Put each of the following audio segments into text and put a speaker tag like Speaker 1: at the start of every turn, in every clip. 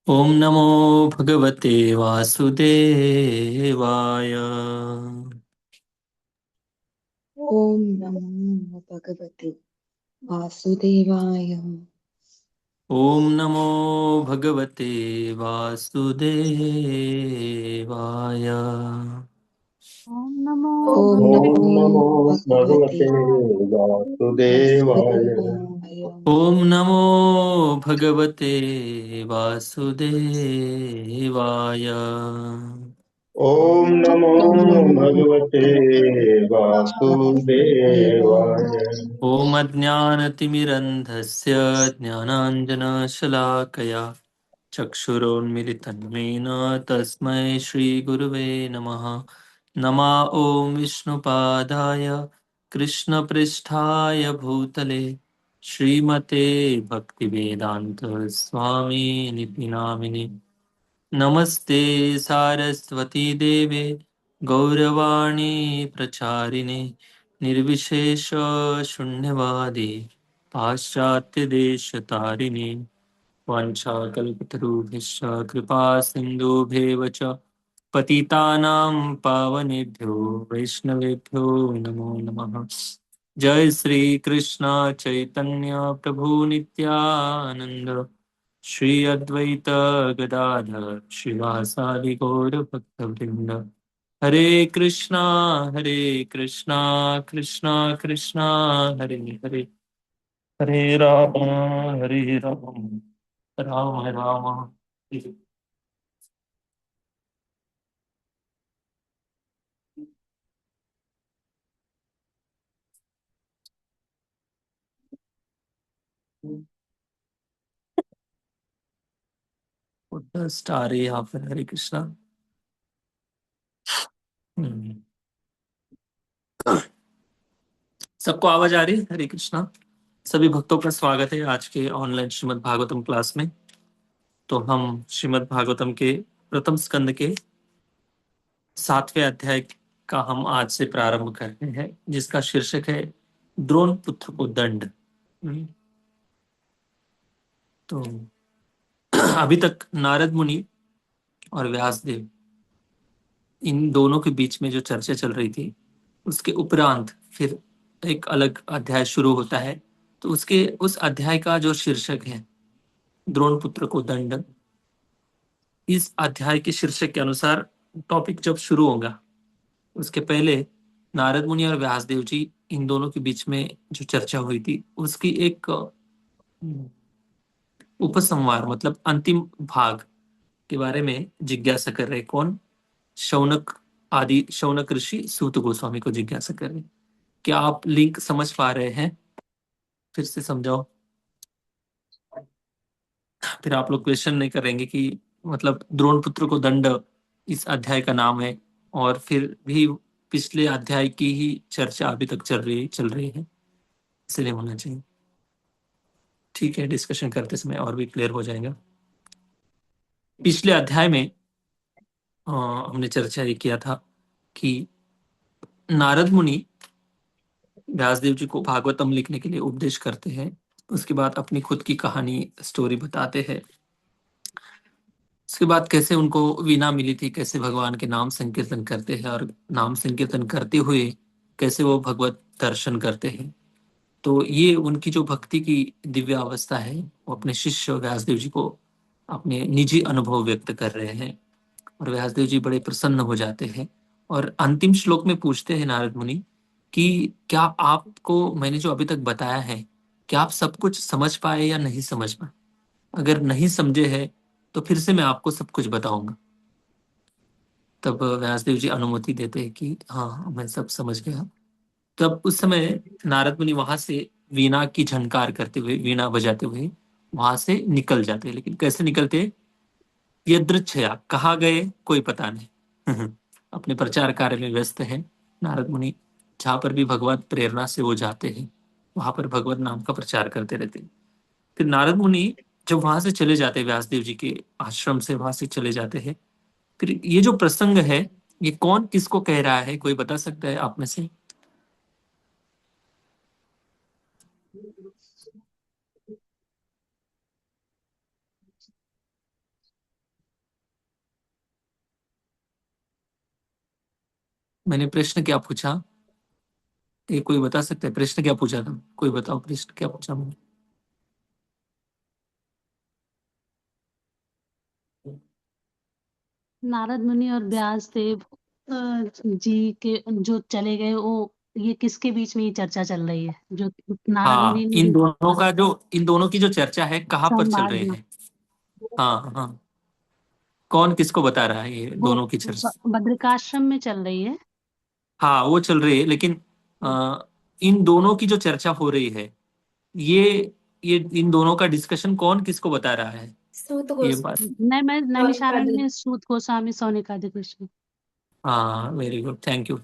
Speaker 1: ओम नमो भगवते वासुदेवाय।
Speaker 2: ओम नमो भगवते वासुदेवाय।
Speaker 1: ओम नमो भगवते वासुदेवाय।
Speaker 3: ओम नमो
Speaker 2: ओम
Speaker 3: भगवते
Speaker 2: नमो
Speaker 4: ओम नमो
Speaker 2: भगवते
Speaker 4: भगवते वासुदेवाय।
Speaker 2: वासुदेवाय।
Speaker 1: ओम नमो भगवते वासुदेवाय।
Speaker 4: ओम नमो
Speaker 2: ओम नमो
Speaker 4: भगवते
Speaker 2: वासुदेवाय।
Speaker 4: वासुदेवाय।
Speaker 1: ओम अज्ञानतिमिरन्धस्य ज्ञानाञ्जनशलाकया चक्षुरोन्मिलितं येन तस्मै श्रीगुरुवे नमः। नमा ॐ विष्णुपादाय कृष्णपृष्ठाय भूतले श्रीमते भक्तिवेदान्त स्वामी निति नामिने। नमस्ते सारस्वती देवे गौरवाणी प्रचारिणे निर्विशेष शून्यवादी पाश्चात्यदेशतारिणे वाञ्छाकल्पतरुभ्यश्च कृपा सिन्धुभ्येव च पतितानां पावनेभ्यो वैष्णवेभ्यो नमो नमः। जय श्री कृष्ण चैतन्य प्रभु नित्यानंद श्री अद्वैत गदाधर श्रीवासादि गौर भक्तवृंद। हरे कृष्णा कृष्णा कृष्णा हरे हरे, हरे राम हरे राम राम राम हरे। स्टार है यहाँ पर। हरे कृष्णा। हम्म। सबको आवाज आ रही है? हरे कृष्णा। सभी भक्तों का स्वागत है आज के ऑनलाइन श्रीमद् भागवतम क्लास में। तो हम श्रीमद् भागवतम के प्रथम स्कंद के 7वें अध्याय का हम आज से प्रारंभ करते हैं, जिसका शीर्षक है द्रोण पुत्र को दंड। तो अभी तक नारद मुनि और व्यासदेव, इन दोनों के बीच में जो चर्चा चल रही थी, उसके उपरांत फिर एक अलग अध्याय शुरू होता है। तो उसके उस अध्याय का जो शीर्षक है द्रोण पुत्र को दंड, इस अध्याय के शीर्षक के अनुसार टॉपिक जब शुरू होगा उसके पहले नारद मुनि और व्यासदेव जी, इन दोनों के बीच में जो चर्चा हुई थी उसकी एक उपसंहार मतलब अंतिम भाग के बारे में जिज्ञासा कर रहे। कौन? शौनक आदि, शौनक ऋषि सूत गोस्वामी को जिज्ञासा कर रहे। क्या आप लिंक समझ पा रहे हैं? फिर से समझाओ। फिर आप लोग क्वेश्चन नहीं करेंगे कि मतलब द्रोण पुत्र को दंड इस अध्याय का नाम है, और फिर भी पिछले अध्याय की ही चर्चा अभी तक चल रही है, इसलिए होना चाहिए। ठीक है, डिस्कशन करते समय और भी क्लियर हो जाएगा। पिछले अध्याय में हमने चर्चा ये किया था कि नारद मुनि व्यासदेव जी को भागवतम लिखने के लिए उपदेश करते हैं। उसके बाद अपनी खुद की कहानी स्टोरी बताते हैं। उसके बाद कैसे उनको वीणा मिली थी, कैसे भगवान के नाम संकीर्तन करते हैं, और नाम संकीर्तन करते हुए कैसे वो भगवत दर्शन करते हैं। तो ये उनकी जो भक्ति की दिव्य अवस्था है, वो अपने शिष्य व्यासदेव जी को अपने निजी अनुभव व्यक्त कर रहे हैं। और व्यासदेव जी बड़े प्रसन्न हो जाते हैं और अंतिम श्लोक में पूछते हैं नारद मुनि कि क्या आपको मैंने जो अभी तक बताया है, क्या आप सब कुछ समझ पाए या नहीं समझ पाए? अगर नहीं समझे हैं तो फिर से मैं आपको सब कुछ बताऊंगा। तब व्यासदेव जी अनुमति देते हैं कि हाँ, मैं सब समझ गया। तब उस समय नारद मुनि वहां से वीणा की झनकार करते हुए, वीणा बजाते हुए वहां से निकल जाते हैं। लेकिन कैसे निकलते? यदृच्छया, कहाँ गए कोई पता नहीं। अपने प्रचार कार्य में व्यस्त है नारद मुनि। जहां पर भी भगवत प्रेरणा से वो जाते हैं, वहां पर भगवत नाम का प्रचार करते रहते हैं। फिर नारद मुनि जब वहां से चले जाते हैं, व्यासदेव जी के आश्रम से वहां से चले जाते हैं, फिर ये जो प्रसंग है, ये कौन किसको कह रहा है, कोई बता सकता है आप में से? मैंने प्रश्न क्या पूछा? ये कोई बता सकता है प्रश्न क्या पूछा था? कोई बताओ प्रश्न क्या पूछा मैंने?
Speaker 3: नारद मुनि और व्यास देव जी के जो चले गए, वो ये किसके बीच में ये चर्चा चल रही है? जो नारद
Speaker 1: हाँ,
Speaker 3: मुनि ने जो
Speaker 1: इन दोनों की जो चर्चा है कहाँ पर चल
Speaker 3: संवाद
Speaker 1: रहे
Speaker 3: में,
Speaker 1: हैं? हाँ हाँ, कौन किसको बता रहा है ये
Speaker 3: वो
Speaker 1: दोनों की चर्चा?
Speaker 3: बद्रिकाश्रम में चल रही है।
Speaker 1: हाँ, वो चल रही है, लेकिन इन दोनों की जो चर्चा हो रही है, ये ये इन दोनों का डिस्कशन कौन किसको बता रहा है?
Speaker 2: सूत
Speaker 1: ये
Speaker 2: गोस्वामी,
Speaker 1: बात।
Speaker 3: नैमिषारण्य में सूत गोस्वामी सौनकादि कृष्ण।
Speaker 1: हाँ, वेरी गुड, थैंक यू।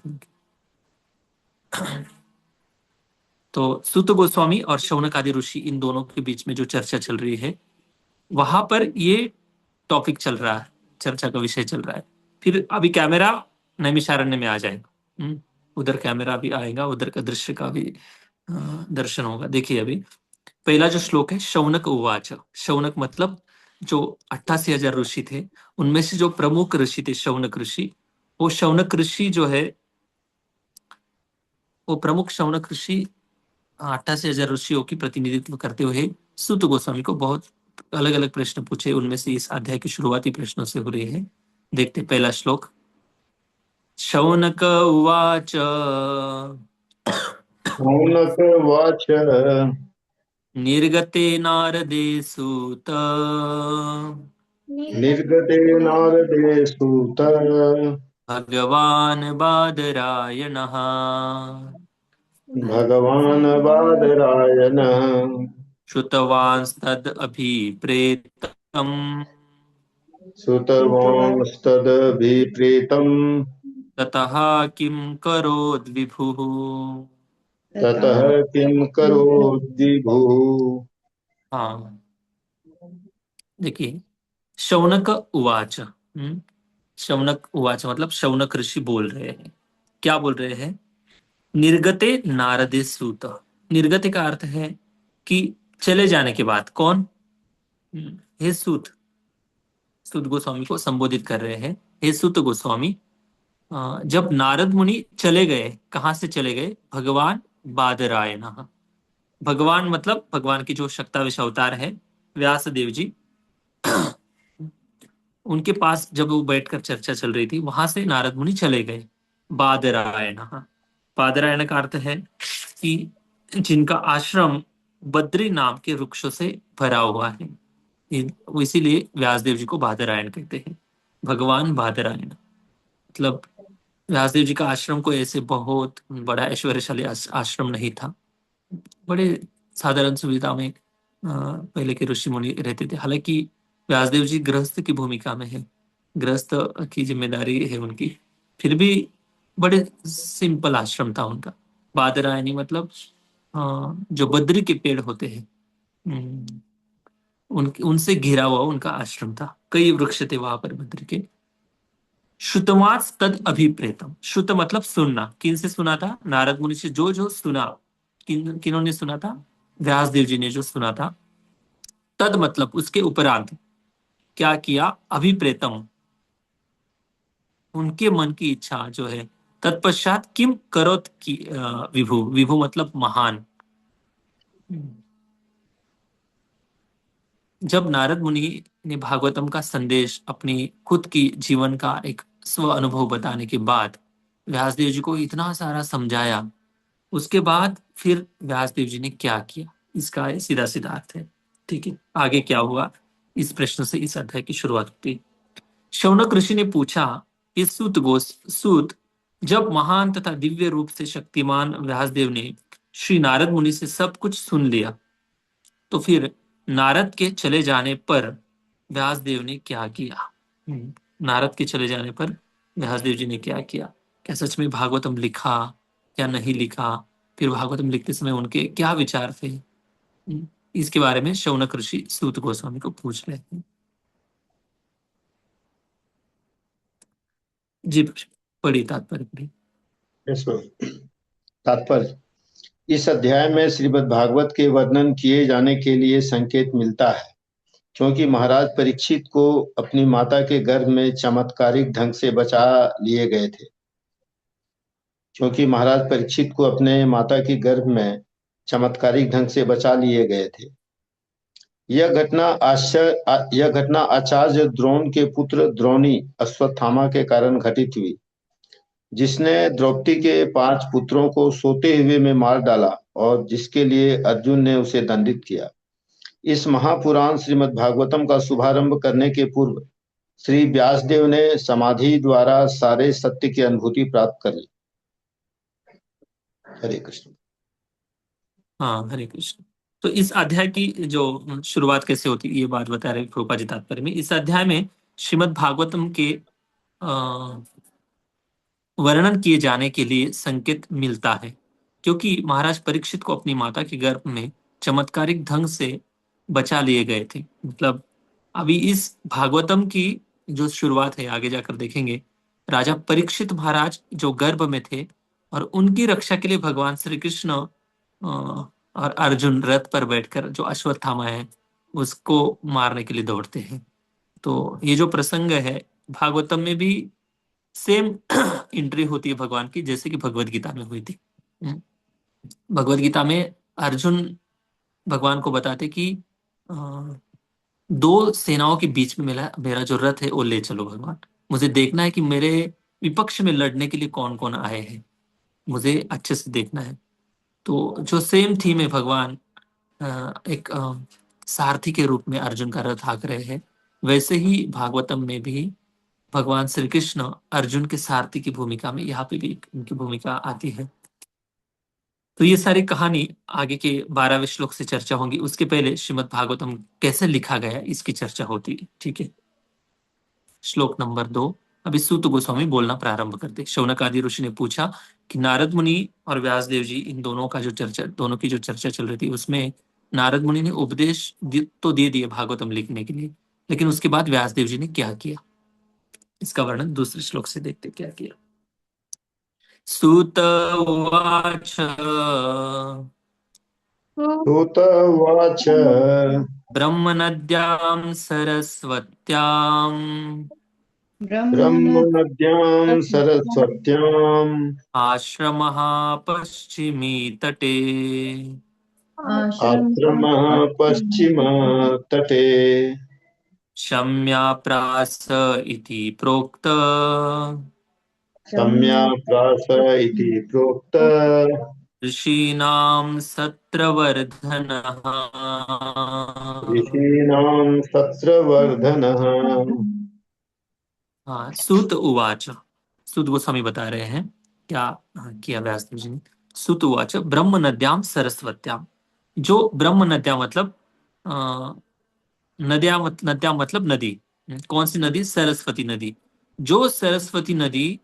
Speaker 1: तो सूत गोस्वामी और शौनक आदि ऋषि, इन दोनों के बीच में जो चर्चा चल रही है, वहां पर ये टॉपिक चल रहा है, चर्चा का विषय चल रहा है। फिर अभी कैमरा नैमिषारण्य में आ जाएगा। उधर कैमरा भी आएगा, उधर का दृश्य का भी दर्शन होगा। देखिए, अभी पहला जो श्लोक है, शौनक उवाच। शौनक मतलब जो 88,000 ऋषि थे, उनमें से जो प्रमुख ऋषि थे शौनक ऋषि, वो शौनक ऋषि जो है, वो प्रमुख शौनक ऋषि 88,000 ऋषियों की प्रतिनिधित्व करते हुए सूत गोस्वामी को बहुत अलग अलग प्रश्न पूछे। उनमें से इस अध्याय की शुरुआती प्रश्नों से हो रही है। देखते पहला श्लोक। शौनक उवाच।
Speaker 4: शौनक उवाच।
Speaker 1: निर्गते नारदे सूत।
Speaker 4: निर्गते नारदे सूत।
Speaker 1: भगवान् बादरायणः।
Speaker 4: भगवान् बादरायणः।
Speaker 1: श्रुतवांस्तद् अभिप्रेतम्।
Speaker 4: श्रुतवांस्तदभिप्रेतम्।
Speaker 1: ततः किं करोद्विभुः।
Speaker 4: ततः किं करोद्विभुः।
Speaker 1: हाँ, देखिए, शौनक उवाच। शौनक उवाच मतलब शौनक ऋषि बोल रहे हैं। क्या बोल रहे हैं? निर्गते नारदे सूत। निर्गते का अर्थ है कि चले जाने के बाद। कौन? हे सूत। सूत गोस्वामी को संबोधित कर रहे हैं। हे सूत गोस्वामी, जब नारद मुनि चले गए, कहाँ से चले गए? भगवान बादरायण। भगवान मतलब भगवान की जो शक्ताविश अवतार है, व्यास देव जी, उनके पास जब वो बैठकर चर्चा चल रही थी, वहां से नारद मुनि चले गए। बादरायण। बादरायण का अर्थ है कि जिनका आश्रम बद्री नाम के वृक्षों से भरा हुआ है। वो इसीलिए व्यासदेव जी को बादरायण कहते हैं। भगवान बादरायण मतलब व्यासदेव जी का आश्रम को ऐसे बहुत बड़ा ऐश्वर्यशाली आश्रम नहीं था। बड़े साधारण सुविधा में पहले के ऋषि मुनि रहते थे। हालांकि व्यासदेव जी गृहस्थ की भूमिका में है, गृहस्थ की जिम्मेदारी है उनकी, फिर भी बड़े सिंपल आश्रम था उनका। बादरायणी मतलब जो बद्री के पेड़ होते हैं, उनसे घिरा हुआ उनका आश्रम था। कई वृक्ष थे वहां पर बद्री के। श्रुतवास तद अभिप्रेतम। श्रुत मतलब सुनना। किन से सुना था? नारद मुनि से जो जो सुना। किन्होंने सुना था? व्यास देव जी ने जो सुना था। तद मतलब उसके उपरांत क्या किया? अभिप्रेतम, उनके मन की इच्छा जो है। तत्पश्चात किम करोत की विभु। विभु मतलब महान। जब नारद मुनि ने भागवतम का संदेश, अपनी खुद की जीवन का एक स्व अनुभव बताने के बाद व्यासदेव जी को इतना सारा समझाया, उसके बाद फिर व्यासदेव जी ने क्या किया, इसका सीधा सीधा अर्थ है। ठीक है, आगे क्या हुआ, इस प्रश्न से इस अध्याय की शुरुआत होती है। शौनक ऋषि ने पूछा, इस सूत, जब महान तथा दिव्य रूप से शक्तिमान व्यासदेव ने श्री नारद मुनि से सब कुछ सुन लिया, तो फिर नारद के चले जाने पर व्यासदेव ने क्या किया? नारद के चले जाने पर व्यासदेव जी ने क्या किया? क्या सच में भागवतम लिखा या नहीं लिखा? फिर भागवतम लिखते समय उनके क्या विचार थे? इसके बारे में शौनक ऋषि सूत गोस्वामी को पूछ रहे हैं। जी, पढ़ी तात्पर्य पढ़ी।
Speaker 4: तात्पर्य। इस अध्याय में श्रीमद् भागवत के वर्णन किए जाने के लिए संकेत मिलता है, क्योंकि महाराज परीक्षित को अपनी माता के गर्भ में चमत्कारिक ढंग से बचा लिए गए थे। क्योंकि महाराज परीक्षित को अपने माता के गर्भ में चमत्कारिक ढंग से बचा लिए गए थे। यह घटना आचार्य द्रोण के पुत्र द्रोणी अश्वत्थामा के कारण घटित हुई, जिसने द्रौपदी के 5 पुत्रों को सोते हुए में मार डाला और जिसके लिए अर्जुन ने उसे दंडित किया। इस महापुराण श्रीमद् भागवतम का शुभारंभ करने के पूर्व श्री व्यासदेव ने समाधि द्वारा सारे सत्य की अनुभूति प्राप्त कर ली। हरे कृष्ण।
Speaker 1: हाँ, हरे कृष्ण। तो इस अध्याय की जो शुरुआत कैसे होती है ये बात बता रहे प्रभुपाद जी तात्पर्य में। इस अध्याय में श्रीमद् भागवतम के वर्णन किए जाने के लिए संकेत मिलता है, क्योंकि महाराज परीक्षित को अपनी माता के गर्भ में चमत्कारिक ढंग से बचा लिए गए थे। मतलब अभी इस भागवतम की जो शुरुआत है आगे जाकर देखेंगे, राजा परीक्षित महाराज जो गर्भ में थे और उनकी रक्षा के लिए भगवान श्री कृष्ण और अर्जुन रथ पर बैठकर जो अश्वत्थामा है उसको मारने के लिए दौड़ते हैं। तो ये जो प्रसंग है भागवतम में भी सेम एंट्री होती है भगवान की, जैसे कि भगवत गीता में हुई थी। भगवत गीता में अर्जुन भगवान को बताते कि 2 सेनाओं के बीच में मेरा जो रथ है वो ले चलो भगवान, मुझे देखना है कि मेरे विपक्ष में लड़ने के लिए कौन कौन आए हैं, मुझे अच्छे से देखना है। तो जो सेम थीम है भगवान एक सारथी के रूप में अर्जुन का रथ हाँक रहे हैं, वैसे ही भागवतम में भी भगवान श्री कृष्ण अर्जुन के सारथी की भूमिका में यहाँ पे भी उनकी भूमिका आती है। तो ये सारी कहानी आगे के 12वें श्लोक से चर्चा होंगी। उसके पहले श्रीमद् भागवतम कैसे लिखा गया इसकी चर्चा होती है। ठीक है, श्लोक नंबर 2। अभी सूत गोस्वामी बोलना प्रारंभ करते। शौनक आदि ऋषि ने पूछा कि नारद मुनि और व्यासदेव जी इन दोनों की जो चर्चा चल रही थी उसमें नारद मुनि ने उपदेश तो दे दिए भागवतम लिखने के लिए, लेकिन उसके बाद व्यासदेव जी ने क्या किया इसका वर्णन दूसरे श्लोक से देखते क्या किया। सूत उवाच
Speaker 4: सूत उवाच
Speaker 1: ब्रह्मनद्यां सरस्वत्यां
Speaker 4: ब्रह्मनद्यां सरस्वत्याम्
Speaker 1: आश्रमः पश्चिमी तटे
Speaker 4: आश्रमः पश्चिमतटे
Speaker 1: शम्याप्रास इति प्रोक्त
Speaker 4: सम्याप्रास इति प्रोक्त
Speaker 1: ऋषीणां सत्रवर्धनः।
Speaker 4: ऋषीणां सत्रवर्धनः।
Speaker 1: हाँ, सूत उवाच, सूत गोस्वामी बता रहे हैं क्या किया व्यासदेव जी ने। सूत उवाच ब्रह्म नद्याम सरस्वत्याम, जो ब्रह्म नद्या मतलब नद्या मतलब नदी। कौन सी नदी? सरस्वती नदी। जो सरस्वती नदी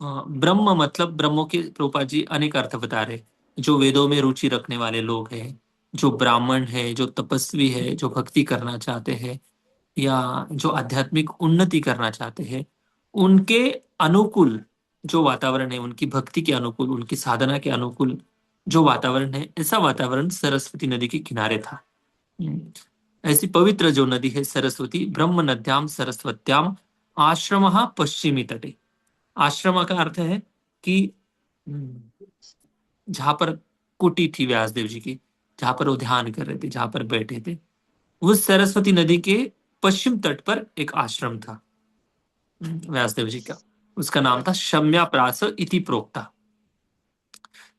Speaker 1: ब्रह्म मतलब ब्रह्मों के प्रभुपाद जी अनेक अर्थ बता रहे, जो वेदों में रुचि रखने वाले लोग हैं, जो ब्राह्मण है, जो तपस्वी है, जो भक्ति करना चाहते हैं या जो आध्यात्मिक उन्नति करना चाहते हैं, उनके अनुकूल जो वातावरण है, उनकी भक्ति के अनुकूल, उनकी साधना के अनुकूल जो वातावरण है, ऐसा वातावरण सरस्वती नदी के किनारे था। ऐसी पवित्र जो नदी है सरस्वती, ब्रह्म नद्याम सरस्वत्याम आश्रम पश्चिमी तटे। आश्रम का अर्थ है कि जहां पर कुटी थी व्यासदेव जी की, जहां पर वो ध्यान कर रहे थे, जहां पर बैठे थे, उस सरस्वती नदी के पश्चिम तट पर एक आश्रम था व्यासदेव जी का। उसका नाम था शम्याप्रास इति प्रोक्ता।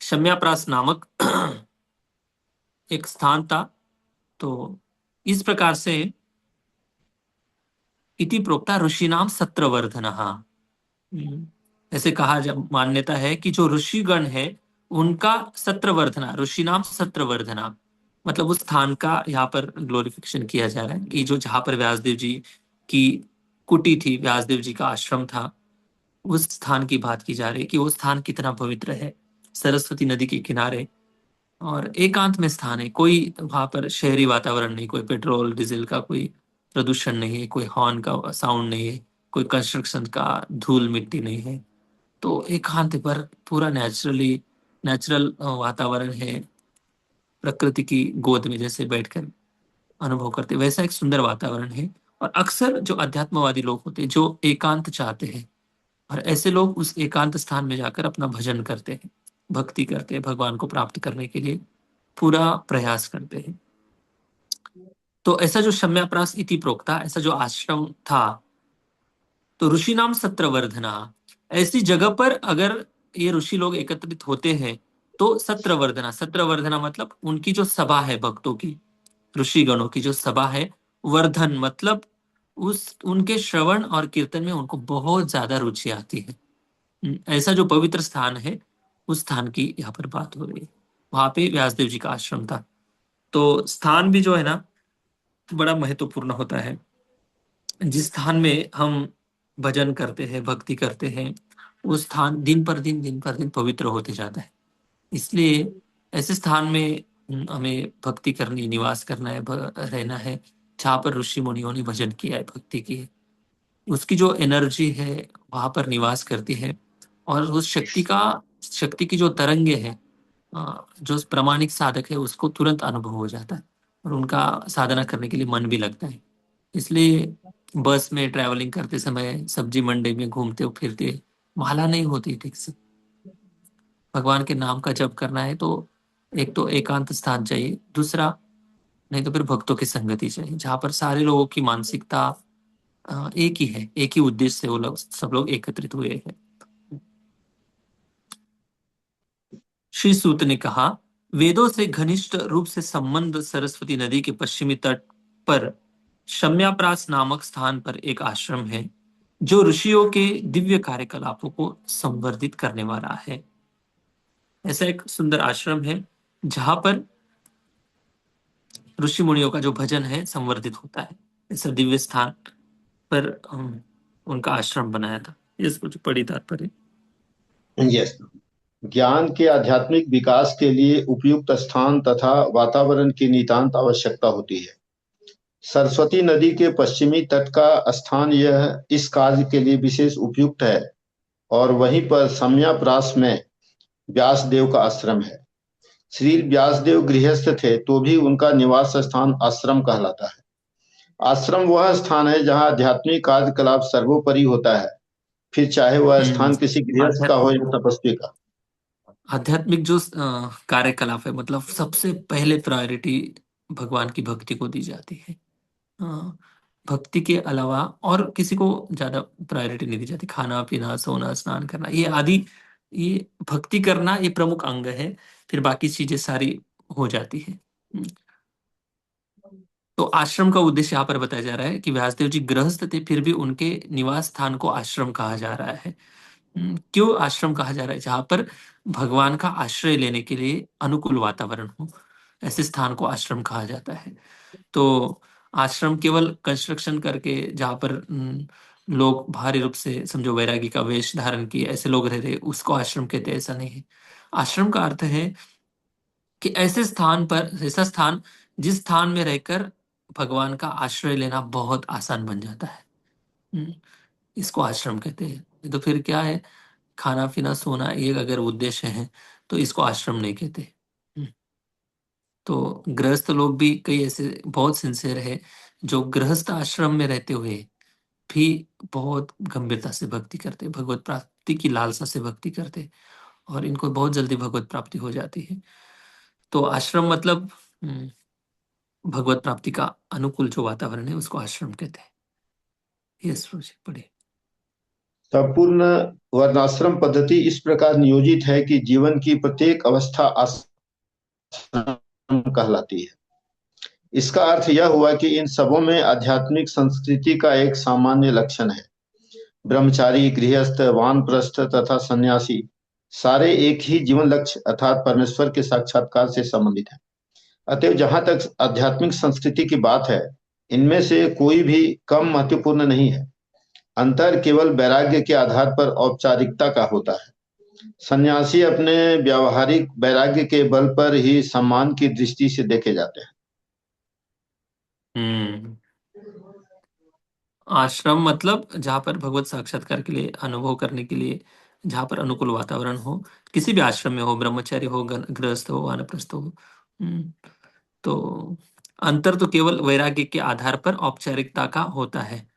Speaker 1: शम्याप्रास नामक एक स्थान था। तो इस प्रकार से इति प्रोक्ता ऋषिनाम सत्रवर्धनः। ऐसे कहा मान्यता है कि जो ऋषिगण है उनका सत्रवर्धना, ऋषिनाम सत्रवर्धना मतलब उस स्थान का यहाँ पर ग्लोरिफिकेशन किया जा रहा है कि जो जहां पर व्यासदेव जी की कुटी थी, व्यासदेव जी का आश्रम था, उस स्थान की बात की जा रही है कि वो स्थान कितना पवित्र है, सरस्वती नदी के किनारे और एकांत में स्थान है। कोई वहां पर शहरी वातावरण नहीं, कोई पेट्रोल डीजल का कोई प्रदूषण नहीं है, कोई हॉर्न का साउंड नहीं है, कोई कंस्ट्रक्शन का धूल मिट्टी नहीं है। तो एकांत पर पूरा नेचुरल वातावरण है, प्रकृति की गोद में जैसे बैठकर अनुभव करते, वैसा एक सुंदर वातावरण है। और अक्सर जो अध्यात्मवादी लोग होते हैं जो एकांत चाहते हैं, और ऐसे लोग उस एकांत स्थान में जाकर अपना भजन करते हैं, भक्ति करते हैं, भगवान को प्राप्त करने के लिए पूरा प्रयास करते हैं। तो ऐसा जो शम्याप्रास इति प्रोक्ता, ऐसा जो आश्रम था, तो ऋषि नाम सत्रवर्धना, ऐसी जगह पर अगर ये ऋषि लोग एकत्रित होते हैं तो सत्रवर्धना, सत्रवर्धना मतलब उनकी जो सभा है भक्तों की, ऋषि गणों की जो सभा है, वर्धन मतलब उस उनके श्रवण और कीर्तन में उनको बहुत ज्यादा रुचि आती है। ऐसा जो पवित्र स्थान है उस स्थान की यहाँ पर बात हो रही है। वहां पे व्यासदेव जी का आश्रम था। तो स्थान भी जो है ना बड़ा महत्वपूर्ण होता है। जिस स्थान में हम भजन करते हैं, भक्ति करते हैं, वो स्थान दिन पर दिन पवित्र होते जाता है। इसलिए ऐसे स्थान में हमें भक्ति करनी, निवास करना है, रहना है, जहाँ पर ऋषि मुनियों ने भजन किया है, भक्ति की है। उसकी जो एनर्जी है वहां पर निवास करती है, और उस शक्ति की जो तरंगे है, जो प्रामाणिक साधक है उसको तुरंत अनुभव हो जाता है, और उनका साधना करने के लिए मन भी लगता है। इसलिए बस में ट्रैवलिंग करते समय, सब्जी मंडी में घूमते फिरते माला नहीं होती ठीक से, भगवान के नाम का जप करना है तो एक तो एकांत स्थान चाहिए, दूसरा नहीं तो फिर भक्तों की संगति चाहिए, जहाँ पर सारे लोगों की मानसिकता एक ही है, एक ही उद्देश्य से वो लोग सब लोग एकत्रित हुए हैं। श्री सूत ने कहा, वेदों से घनिष्ठ रूप से संबंध सरस्वती नदी के पश्चिमी तट पर शम्याप्रास नामक स्थान पर एक आश्रम है, जो ऋषियों के दिव्य कार्यकलापों को संवर्धित करने वाला है। ऐसा एक सुंदर आश्रम है जहां पर ऋषि मुनियों का जो भजन है संवर्धित होता है। ऐसा दिव्य स्थान पर उनका आश्रम बनाया था। ये कुछ बड़ी तात्पर्य।
Speaker 4: यस। ज्ञान के आध्यात्मिक विकास के लिए उपयुक्त स्थान तथा वातावरण की नितांत आवश्यकता होती है। सरस्वती नदी के पश्चिमी तट का स्थान यह इस कार्य के लिए विशेष उपयुक्त है, और वहीं पर शम्याप्रास में व्यासदेव का आश्रम है। श्री व्यासदेव गृहस्थ थे तो भी उनका निवास स्थान आश्रम कहलाता है। आश्रम वह स्थान है जहाँ आध्यात्मिक कार्यकलाप सर्वोपरि होता है, फिर चाहे वह स्थान किसी गृहस्थ का हो या तपस्वी का।
Speaker 1: आध्यात्मिक जो कार्यकलाप है, मतलब सबसे पहले प्रायोरिटी भगवान की भक्ति को दी जाती है। भक्ति के अलावा और किसी को ज्यादा प्रायोरिटी नहीं दी जाती। खाना पीना, सोना, स्नान करना, ये आदि, ये भक्ति करना ये प्रमुख अंग है, फिर बाकी चीजें सारी हो जाती है। तो आश्रम का उद्देश्य यहाँ पर बताया जा रहा है कि व्यासदेव जी गृहस्थ थे, फिर भी उनके निवास स्थान को आश्रम कहा जा रहा है। क्यों आश्रम कहा जा रहा है? जहां पर भगवान का आश्रय लेने के लिए अनुकूल वातावरण हो, ऐसे स्थान को आश्रम कहा जाता है। तो आश्रम केवल कंस्ट्रक्शन करके जहां पर लोग भारी रूप से समझो वैरागी का वेश धारण किए ऐसे लोग रह रहे, उसको आश्रम कहते हैं, ऐसा नहीं है। आश्रम का अर्थ है कि ऐसे स्थान पर, ऐसा स्थान जिस स्थान में रहकर भगवान का आश्रय लेना बहुत आसान बन जाता है, इसको आश्रम कहते हैं। नहीं तो फिर क्या है, खाना पीना सोना ये अगर उद्देश्य है तो इसको आश्रम नहीं कहते। तो गृहस्थ लोग भी कई ऐसे बहुत सिंसियर है जो गृहस्थ आश्रम में रहते हुए भी बहुत गंभीरता से भक्ति करते, भगवत प्राप्ति की लालसा से भक्ति करते, और इनको बहुत जल्दी भगवत प्राप्ति हो जाती है। तो आश्रम मतलब भगवत प्राप्ति का अनुकूल जो वातावरण है उसको आश्रम कहते हैं। ये सोचिए, पढ़िए।
Speaker 4: संपूर्ण वर्णाश्रम पद्धति इस प्रकार नियोजित है कि जीवन की प्रत्येक अवस्था आश्रम कहलाती है। इसका अर्थ यह हुआ कि इन सबों में आध्यात्मिक संस्कृति का एक सामान्य लक्षण है। ब्रह्मचारी, गृहस्थ, वानप्रस्थ तथा सन्यासी सारे एक ही जीवन लक्ष्य अर्थात परमेश्वर के साक्षात्कार से संबंधित है। अतएव जहां तक आध्यात्मिक संस्कृति की बात है, इनमें से कोई भी कम महत्वपूर्ण नहीं है। अंतर केवल वैराग्य के आधार पर औपचारिकता का होता है। सन्यासी अपने व्यावहारिक वैराग्य के बल पर ही सम्मान की दृष्टि से देखे जाते हैं।
Speaker 1: आश्रम मतलब जहाँ पर भगवत साक्षात्कार के लिए, अनुभव करने के लिए जहाँ पर अनुकूल वातावरण हो, किसी भी आश्रम में हो, ब्रह्मचारी हो, गृहस्थ हो, वानप्रस्थ हो। तो अंतर तो केवल वैराग्य के आधार पर औपचारिकता का होता है।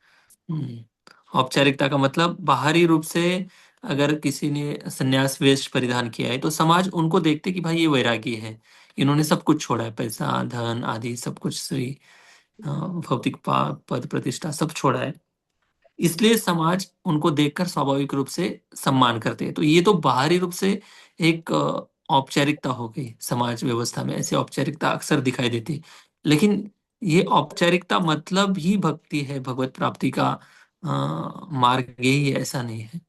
Speaker 1: औपचारिकता का मतलब बाहरी रूप से अगर किसी ने संन्यास वेश परिधान किया है तो समाज उनको देखते कि भाई ये वैरागी है, इन्होंने सब कुछ छोड़ा है, पैसा धन आदि सब कुछ, श्री भौतिक पद प्रतिष्ठा सब छोड़ा है, इसलिए समाज उनको देखकर स्वाभाविक रूप से सम्मान करते हैं। तो ये तो बाहरी रूप से एक औपचारिकता हो गई। समाज व्यवस्था में ऐसी औपचारिकता अक्सर दिखाई देती है, लेकिन ये औपचारिकता मतलब ही भक्ति है, भगवत प्राप्ति का मार्ग यही है, ऐसा नहीं है।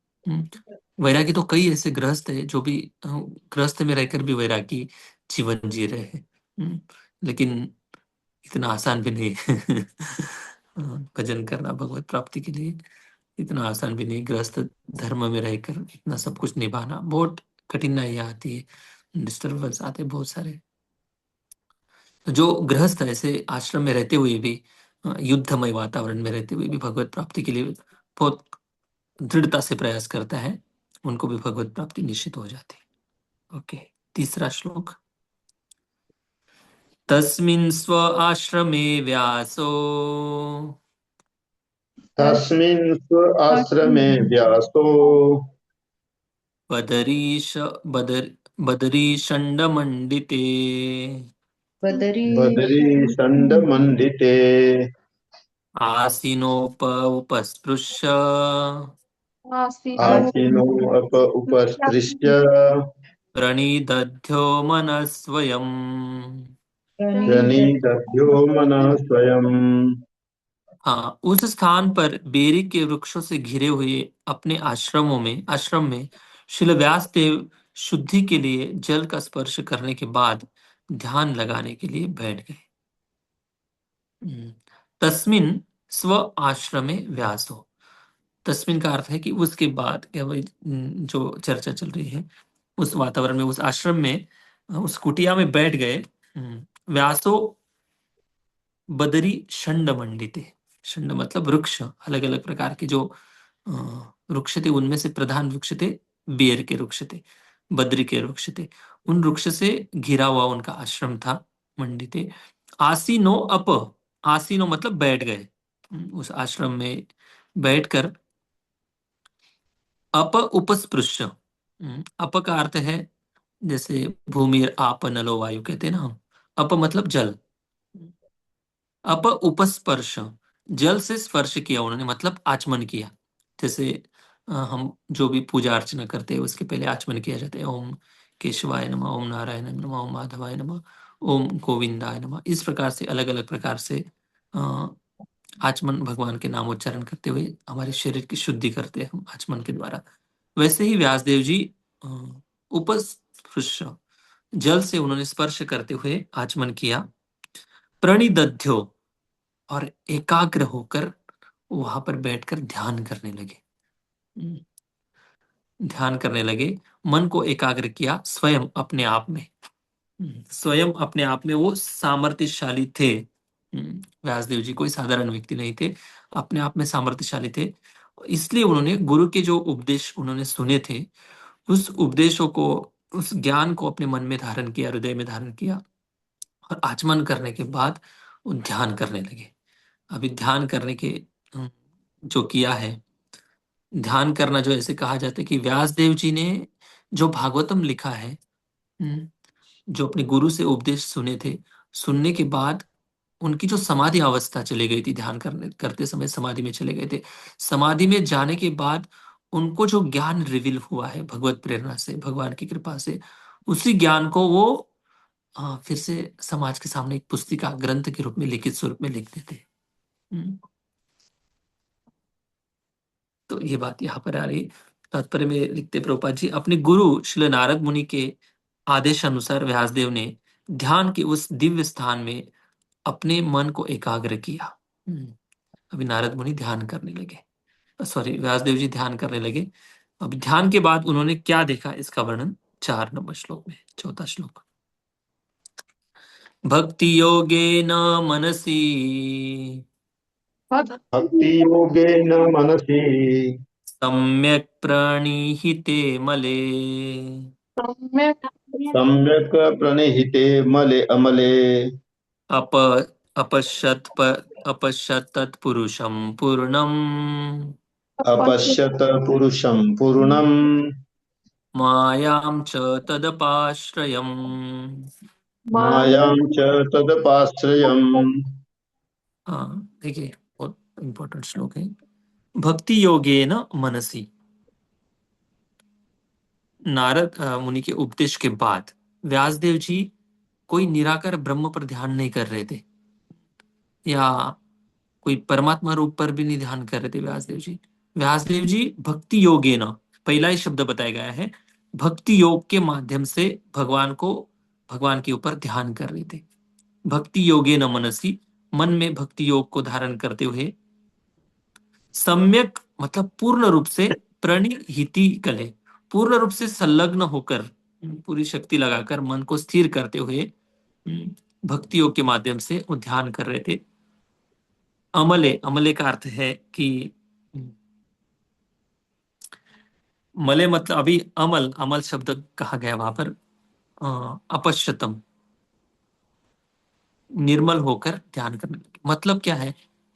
Speaker 1: वैरागी तो कई ऐसे गृहस्थ है जो भी गृहस्थ में रहकर भी वैरागी जीवन जी रहे हैं। लेकिन इतना आसान भी नहीं है। भजन करना भगवत प्राप्ति के लिए इतना आसान भी नहीं। गृहस्थ धर्म में रहकर इतना सब कुछ निभाना बहुत कठिनाइयां आती है, डिस्टर्बेंस आते हैं बहुत सारे। तो जो गृहस्थ ऐसे आश्रम में रहते हुए भी, युद्धमय वातावरण में रहते हुए भी भगवत प्राप्ति के लिए बहुत दृढ़ता से प्रयास करता है, उनको भी भगवत प्राप्ति निश्चित हो जाती है। ओके, तीसरा श्लोक। तस्मिन् स्व आश्रमे व्यासो
Speaker 4: तस्मिन् स्व आश्रमे व्यासो
Speaker 1: बदरीश बदर बदरीशण्डमण्डिते
Speaker 2: बदरी
Speaker 4: बदरी मंडिते
Speaker 1: उपस्पृश्य
Speaker 4: आसीनो उपस्पृश्य
Speaker 1: प्रणिदध्यो मनस्वयम्।
Speaker 4: प्रणिदध्यो मनः स्वयं।
Speaker 1: हाँ, उस स्थान पर बेरी के वृक्षों से घिरे हुए अपने आश्रम में श्रील व्यास देव शुद्धि के लिए जल का स्पर्श करने के बाद ध्यान लगाने के लिए बैठ गए। तस्मिन स्व आश्रमे व्यासो, तस्मिन का अर्थ है कि उसके बाद, क्या वही जो चर्चा चल रही है उस वातावरण में, उस आश्रम में, उस कुटिया में बैठ गए। व्यासो बदरी षंड मंडिते, षंड मतलब वृक्ष, अलग अलग प्रकार के जो वृक्ष थे उनमें से प्रधान वृक्ष थे बेर के वृक्ष थे, बद्री के वृक्ष थे, उन वृक्ष से घिरा हुआ उनका आश्रम था। मंडिते आसीनो अप, आसीनो मतलब बैठ गए, उस आश्रम में बैठकर। अप उपस्पृश्य, अप का अर्थ है जैसे भूमि आप नलो वायु कहते हैं ना हम, अप मतलब जल, अप उपस्पर्श जल से स्पर्श किया उन्होंने, मतलब आचमन किया। जैसे हम जो भी पूजा अर्चना करते हैं उसके पहले आचमन किया जाता है, ओम केशवाय नमः, ओम नारायण नमः, ओम माधवाय नमः, ओम गोविंदाय नमः। इस प्रकार से अलग अलग प्रकार से आचमन, भगवान के नाम उच्चारण करते हुए हमारे शरीर की शुद्धि करते हैं हम आचमन के द्वारा। वैसे ही व्यासदेव जी उपस्पृश जल से उन्होंने स्पर्श करते हुए आचमन किया। प्रणिदध्यो, और एकाग्र होकर वहां पर बैठकर ध्यान करने लगे। ध्यान करने लगे, मन को एकाग्र किया स्वयं अपने आप में। स्वयं अपने आप में वो सामर्थ्यशाली थे। व्यासदेव जी कोई साधारण व्यक्ति नहीं थे, अपने आप में सामर्थ्यशाली थे। इसलिए उन्होंने गुरु के जो उपदेश उन्होंने सुने थे, उस उपदेशों को, उस ज्ञान को अपने मन में धारण किया, हृदय में धारण किया, और आचमन करने के बाद वो ध्यान करने लगे। अभी ध्यान करने के जो किया है, ध्यान करना जो ऐसे कहा जाता है कि व्यासदेव जी ने जो भागवतम लिखा है, जो अपने गुरु से उपदेश सुने थे, सुनने के बाद उनकी जो समाधि अवस्था चली गई थी, ध्यान करते समय समाधि में चले गए थे, समाधि में जाने के बाद उनको जो ज्ञान रिवील हुआ है भगवत प्रेरणा से, भगवान की कृपा से, उसी ज्ञान को वो फिर से समाज के सामने एक पुस्तिका, ग्रंथ के रूप में, लिखित स्वरूप में लिख देते। तो ये बात यहाँ पर आ रही। तात्पर्य में लिखते प्रभुपाद जी, अपने गुरु श्री नारद मुनि के आदेश अनुसार व्यासदेव ने ध्यान के उस दिव्य स्थान में अपने मन को एकाग्र किया। अभी नारद मुनि ध्यान करने लगे, सॉरी व्यासदेव जी ध्यान करने लगे। अब ध्यान के बाद उन्होंने क्या देखा, इसका वर्णन 4 नंबर श्लोक में, चौथा श्लोक। भक्ति योगेन मनसि
Speaker 4: भक्ति योगेन मनसि
Speaker 1: सम्यक् प्रणीहिते मले
Speaker 4: सम्यक् प्रणिहिते मले अमले
Speaker 1: अप अपश्यत् तत्पुरुषं पूर्णम्।
Speaker 4: अपश्यत पुरुषं पूर्णम
Speaker 1: मायां च तदपाश्रयम्।
Speaker 4: मायां च तदपाश्रयम्।
Speaker 1: देखिए बहुत इंपॉर्टेंट श्लोक है। भक्ति योगेन मनसी, नारद मुनि के उपदेश के बाद व्यासदेव जी कोई निराकार ब्रह्म पर ध्यान नहीं कर रहे थे, या कोई परमात्मा रूप पर भी नहीं ध्यान कर रहे थे व्यासदेव जी। व्यासदेव जी भक्ति योगेन, पहला ही शब्द बताया गया है, भक्ति योग के माध्यम से भगवान के ऊपर ध्यान कर रहे थे। भक्ति योगेन मनसी, मन में भक्ति योग को धारण करते हुए, सम्यक मतलब पूर्ण रूप से, प्रणिहिति कले, पूर्ण रूप से संलग्न होकर, पूरी शक्ति लगाकर मन को स्थिर करते हुए भक्ति योग के माध्यम से वो ध्यान कर रहे थे। अमले, अमले का अर्थ है कि मले मतलब अभी अमल, अमल शब्द कहा गया वहां पर, अपश्यतम, निर्मल होकर ध्यान करने। मतलब क्या है,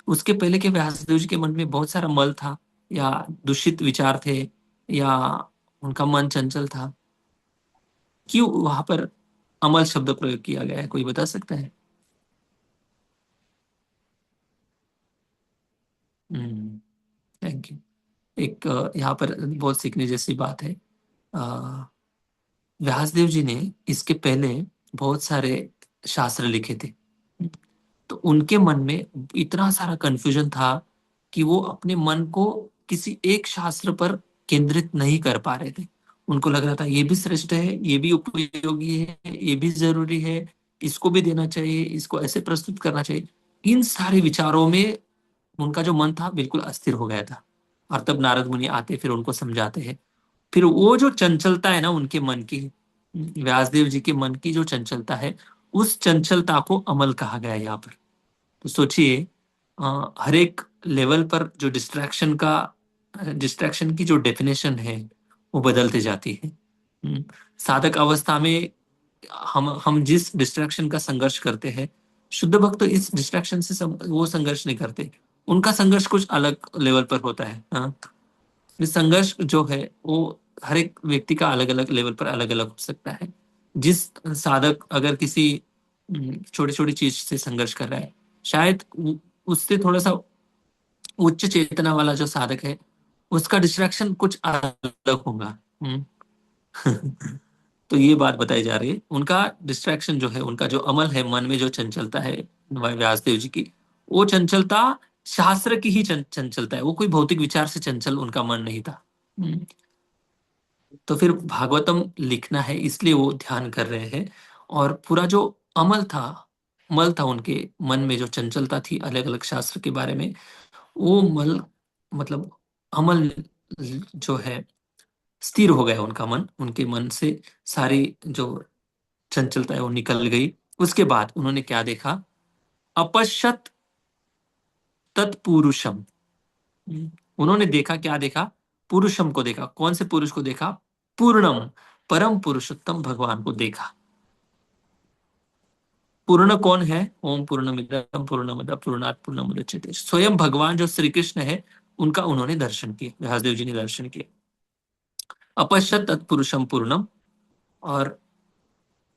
Speaker 1: उसके पहले के व्यासदेव जी के मन में बहुत सारा मल था, या दूषित विचार थे, या उनका मन चंचल था। क्यों वहां पर अमल शब्द प्रयोग किया गया है, कोई बता सकता है? Thank you. एक यहाँ पर बहुत सीखने जैसी बात है। व्यासदेव जी ने इसके पहले बहुत सारे शास्त्र लिखे थे, तो उनके मन में इतना सारा कंफ्यूजन था कि वो अपने मन को किसी एक शास्त्र पर केंद्रित नहीं कर पा रहे थे। उनको लग रहा था ये भी श्रेष्ठ है, ये भी उपयोगी है, ये भी जरूरी है, इसको भी देना चाहिए, इसको ऐसे प्रस्तुत करना चाहिए। इन सारे विचारों में उनका जो मन था बिल्कुल अस्थिर हो गया था। और तब नारद मुनि आते, फिर उनको समझाते हैं। फिर वो जो चंचलता है ना उनके मन की, व्यासदेव जी के मन की जो चंचलता है, उस चंचलता को अमल कहा गया है यहाँ पर। तो सोचिए, हर एक लेवल पर जो डिस्ट्रैक्शन की जो डेफिनेशन है वो बदलते जाती है। साधक अवस्था में हम जिस डिस्ट्रैक्शन का संघर्ष करते हैं, शुद्ध भक्त तो इस डिस्ट्रैक्शन से वो संघर्ष नहीं करते। उनका संघर्ष कुछ अलग लेवल पर होता है। ये संघर्ष जो है वो हर एक व्यक्ति का अलग अलग लेवल पर अलग अलग हो सकता है। जिस साधक अगर किसी छोटी छोटी चीज से संघर्ष कर रहा है, शायद उससे थोड़ा सा उच्च चेतना वाला जो साधक है, उसका डिस्ट्रैक्शन कुछ अलग होगा। तो ये बात बताई जा रही है। उनका डिस्ट्रैक्शन जो है, उनका जो अमल है, मन में जो चंचलता है व्यासदेव जी की, वो चंचलता शास्त्र की ही चंचलता है। वो कोई भौतिक विचार से चंचल उनका मन नहीं था। तो फिर भागवतम लिखना है, इसलिए वो ध्यान कर रहे हैं। और पूरा जो अमल था, मल था उनके मन में, जो चंचलता थी अलग अलग शास्त्र के बारे में, वो मल मतलब अमल जो है, स्थिर हो गया उनका मन। उनके मन से सारी जो चंचलता है वो निकल गई। उसके बाद उन्होंने क्या देखा? अपश्यत तत्पुरुषम। उन्होंने देखा, क्या देखा? पुरुषम को देखा। कौन से पुरुष को देखा? पूर्णम, परम पुरुषोत्तम भगवान को देखा। पूर्ण कौन है? ओम पूर्णमिदं पूर्णमदः पूर्णात् पूर्णमुदच्यते। स्वयं भगवान जो श्री कृष्ण है, उनका उन्होंने दर्शन किया, व्यासदेव जी ने दर्शन किया। अपश्यत तत्पुरुषम पूर्णम, और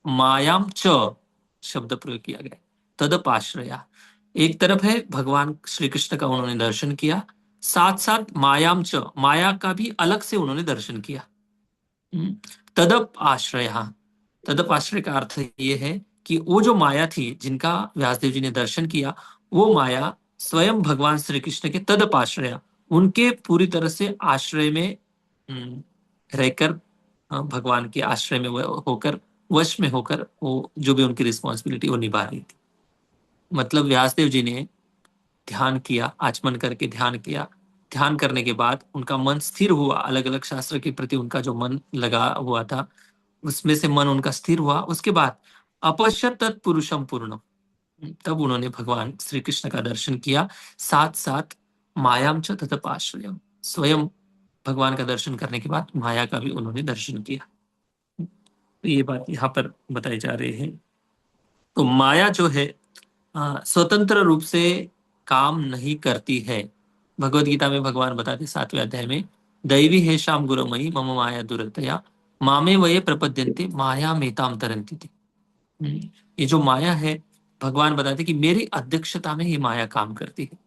Speaker 1: मायाम च शब्द प्रयोग किया गया, तदपाश्रया। एक तरफ है भगवान श्री कृष्ण का उन्होंने दर्शन किया, साथ साथ मायाम च, माया का भी अलग से उन्होंने दर्शन किया। तदप आश्रय, तदप आश्रय का अर्थ ये है कि वो जो माया थी जिनका व्यासदेव जी ने दर्शन किया, वो माया स्वयं भगवान श्री कृष्ण के तदप आश्रय, उनके पूरी तरह से आश्रय में रहकर, भगवान के आश्रय में होकर, वश में होकर, वो जो भी उनकी रिस्पॉन्सिबिलिटी वो निभा रही थी। मतलब व्यासदेव जी ने ध्यान किया, आचमन करके ध्यान किया। ध्यान करने के बाद उनका मन स्थिर हुआ, अलग अलग शास्त्र के प्रति उनका जो मन लगा हुआ था, उसमें से मन उनका स्थिर हुआ। उसके बाद अपश्यत तत्पुरुषम पूर्णम, तब उन्होंने भगवान श्री कृष्ण का दर्शन किया, साथ साथ मायाम च तदपाश्रयम, स्वयं भगवान का दर्शन करने के बाद माया का भी उन्होंने दर्शन किया। तो ये बात यहाँ पर बताई जा रही है। तो माया जो है स्वतंत्र रूप से काम नहीं करती है, भगवत गीता में भगवान बताते 7वें अध्याय में, दैवी हे श्याम गुरुमयी मम माया दुरतया मामे वये प्रपद्यन्ते माया मेताम तरन्ति ते। ये जो माया है, भगवान बताते कि मेरी अध्यक्षता में ये माया काम करती है,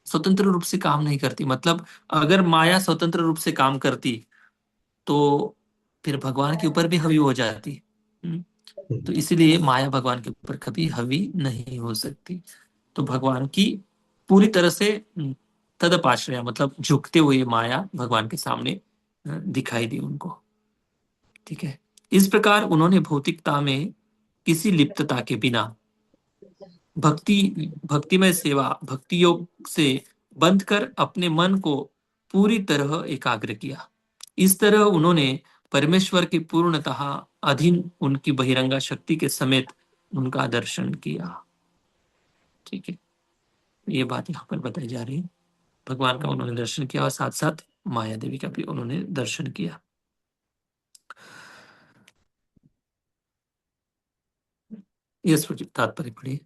Speaker 1: स्वतंत्र रूप से काम नहीं करती। मतलब अगर माया स्वतंत्र रूप से काम करती तो फिर भगवान के ऊपर भी हावी हो जाती। तो इसीलिए माया भगवान के ऊपर कभी हावी नहीं हो सकती। तो भगवान की पूरी तरह से तदपाश्रय, मतलब झुकते हुए माया भगवान के सामने दिखाई दी उनको। ठीक है, इस प्रकार उन्होंने भौतिकता में किसी लिप्तता के बिना भक्तिमय सेवा, भक्ति योग से बंध कर अपने मन को पूरी तरह एकाग्र किया। इस तरह उन्होंने परमेश्वर के पूर्णतः अधीन उनकी बहिरंगा शक्ति के समेत उनका दर्शन किया। ठीक है, ये बात यहाँ पर बताई जा रही है। भगवान का उन्होंने दर्शन किया और साथ साथ माया देवी का भी उन्होंने दर्शन किया। यस, तात्पर्य पढ़िए।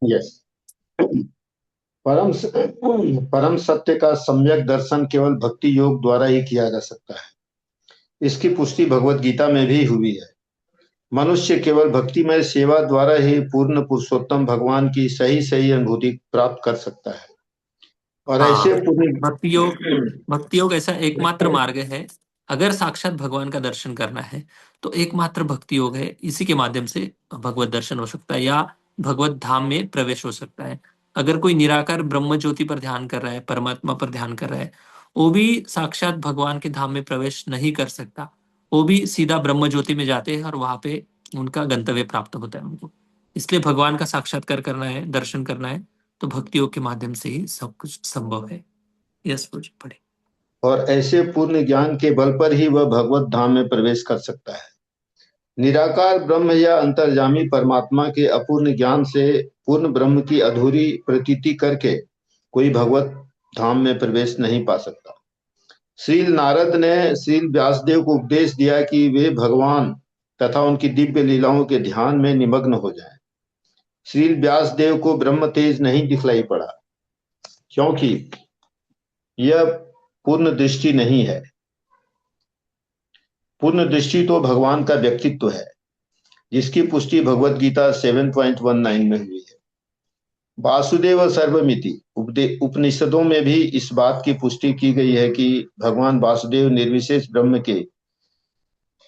Speaker 4: यस। परम सत्य का सम्यक दर्शन केवल भक्ति योग द्वारा ही किया जा सकता है। इसकी पुष्टि भगवत गीता में भी हुई है। मनुष्य केवल भक्तिमय सेवा द्वारा ही पूर्ण पुरुषोत्तम भगवान की सही सही अनुभूति प्राप्त कर सकता है। और ऐसे
Speaker 1: भक्ति योग ऐसा एकमात्र मार्ग है। अगर साक्षात भगवान का दर्शन करना है तो एकमात्र भक्ति योग है, इसी के माध्यम से भगवत दर्शन हो सकता है या भगवत धाम में प्रवेश हो सकता है। अगर कोई निराकार ब्रह्म ज्योति पर ध्यान कर रहा है, परमात्मा पर ध्यान कर रहा है, वो भी साक्षात भगवान के धाम में प्रवेश नहीं कर सकता। वो भी सीधा ब्रह्म ज्योति में जाते हैं और वहां पे उनका गंतव्य प्राप्त होता है उनको। इसलिए भगवान का साक्षात्कार करना है, दर्शन करना है, तो भक्ति योग के माध्यम से ही सब कुछ संभव है। यस, पढ़े।
Speaker 4: और ऐसे पूर्ण ज्ञान के बल पर ही वह भगवत धाम में प्रवेश कर सकता है। निराकार ब्रह्म या अंतर्यामी परमात्मा के अपूर्ण ज्ञान से पूर्ण ब्रह्म की अधूरी प्रतीति करके कोई भगवत धाम में प्रवेश नहीं पा सकता। श्रील नारद ने श्रील व्यासदेव को उपदेश दिया कि वे भगवान तथा उनकी दिव्य लीलाओं के ध्यान में निमग्न हो जाएं। श्रील व्यासदेव को ब्रह्म तेज नहीं दिखलाई पड़ा, क्योंकि यह पूर्ण दृष्टि नहीं है। पूर्ण दृष्टि तो भगवान का व्यक्तित्व है, जिसकी पुष्टि भगवत गीता 7.19 में हुई है। वासुदेव सर्वमिति उपनिषदों में भी इस बात की पुष्टि की गई है कि भगवान वासुदेव निर्विशेष ब्रह्म के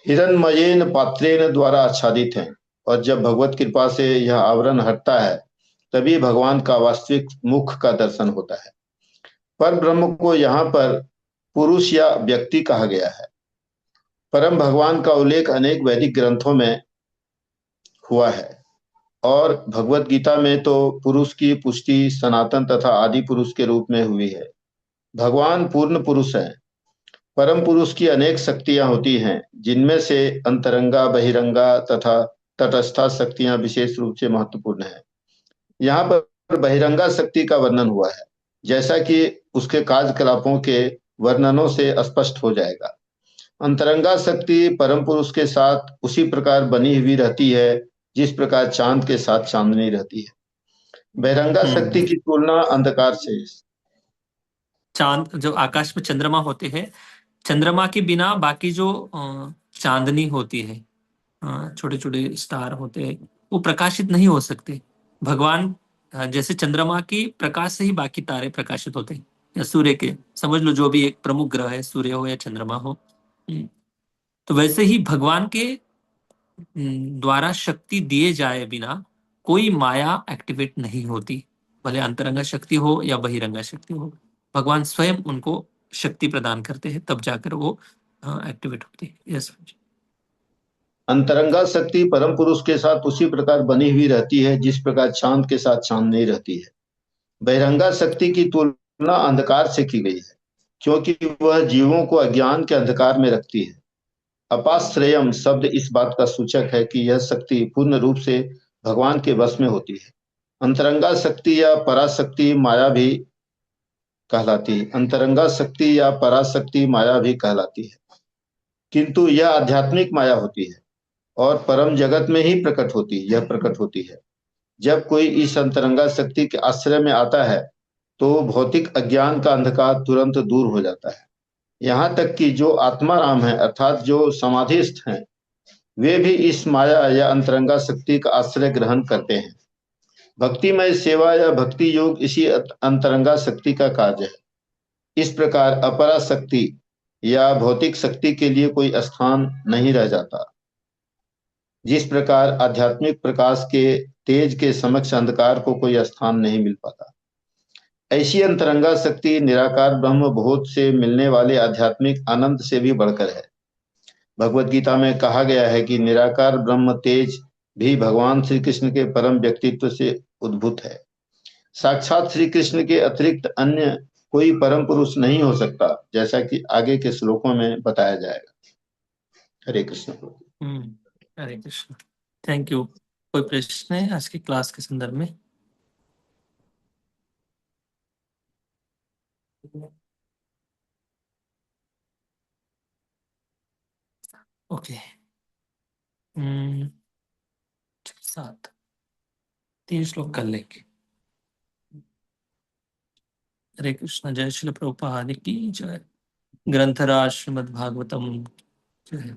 Speaker 4: हिरण्मयेन पात्रेण द्वारा आच्छादित हैं, और जब भगवत कृपा से यह आवरण हटता है तभी भगवान का वास्तविक मुख का दर्शन होता है। पर ब्रह्म को यहाँ पर पुरुष या व्यक्ति कहा गया है। परम भगवान का उल्लेख अनेक वैदिक ग्रंथों में हुआ है और भगवत गीता में तो पुरुष की पुष्टि सनातन तथा आदि पुरुष के रूप में हुई है। भगवान पूर्ण पुरुष हैं। परम पुरुष की अनेक शक्तियां होती हैं, जिनमें से अंतरंगा, बहिरंगा तथा तटस्था शक्तियां विशेष रूप से महत्वपूर्ण है। यहाँ पर बहिरंगा शक्ति का वर्णन हुआ है, जैसा कि उसके कार्यकलापों के वर्णनों से स्पष्ट हो जाएगा। अंतरंगा शक्ति परम पुरुष के साथ उसी प्रकार बनी हुई रहती है जिस प्रकार चांद के साथ चांदनी रहती है। बहिरंगा शक्ति की तुलना अंधकार से,
Speaker 1: चांद जो आकाश में चंद्रमा होते हैं, चंद्रमा के बिना बाकी जो चांदनी होती है, छोटे छोटे स्टार होते हैं, वो प्रकाशित नहीं हो सकते। भगवान जैसे चंद्रमा की प्रकाश से ही बाकी तारे प्रकाशित होते हैं, या सूर्य के, समझ लो जो भी एक प्रमुख ग्रह है, सूर्य हो या चंद्रमा हो। तो वैसे ही भगवान के द्वारा शक्ति दिए जाए बिना कोई माया एक्टिवेट नहीं होती, भले अंतरंगा शक्ति हो या बहिरंगा शक्ति हो। भगवान स्वयं उनको शक्ति प्रदान करते हैं, तब जाकर वो एक्टिवेट होती है। यस,
Speaker 4: अंतरंगा शक्ति परम पुरुष के साथ उसी प्रकार बनी हुई रहती है जिस प्रकार चांद के साथ चांदनी रहती है। बहिरंगा शक्ति की तुलना अंधकार से की गई है, क्योंकि वह जीवों को अज्ञान के अंधकार में रखती है। अपाश्रयम शब्द इस बात का सूचक है कि यह शक्ति पूर्ण रूप से भगवान के वश में होती है। अंतरंगा शक्ति या पराशक्ति माया भी कहलाती है। अंतरंगा शक्ति या पराशक्ति माया भी कहलाती है, किंतु यह आध्यात्मिक माया होती है और परम जगत में ही प्रकट होती है। यह प्रकट होती है जब कोई इस अंतरंगा शक्ति के आश्रय में आता है तो भौतिक अज्ञान का अंधकार तुरंत दूर हो जाता है। यहाँ तक कि जो आत्माराम है अर्थात जो समाधिस्थ हैं, वे भी इस माया या अंतरंगा शक्ति का आश्रय ग्रहण करते हैं। भक्तिमय सेवा या भक्ति योग इसी अंतरंगा शक्ति का कार्य है। इस प्रकार अपरा शक्ति या भौतिक शक्ति के लिए कोई स्थान नहीं रह जाता। जिस प्रकार आध्यात्मिक प्रकाश के तेज के समक्ष अंधकार को कोई स्थान नहीं मिल पाता, ऐसी अंतरंगा शक्ति निराकार ब्रह्म बोध से मिलने वाले आध्यात्मिक आनंद से भी बढ़कर है। भगवत गीता में कहा गया है कि निराकार ब्रह्म तेज भी भगवान श्री कृष्ण के परम व्यक्तित्व से उद्भूत है। साक्षात श्री कृष्ण के अतिरिक्त अन्य कोई परम पुरुष नहीं हो सकता, जैसा कि आगे के श्लोकों में बताया जाएगा। हरे कृष्ण।
Speaker 1: हरे कृष्ण। Thank you. कोई प्रश्न है आज की क्लास के संदर्भ में? ओके। 7 3 श्लोक कर लेंगे। हरे कृष्ण। जय श्री प्रभुपाद की जय। ग्रंथराज श्रीमद् भागवतम जय।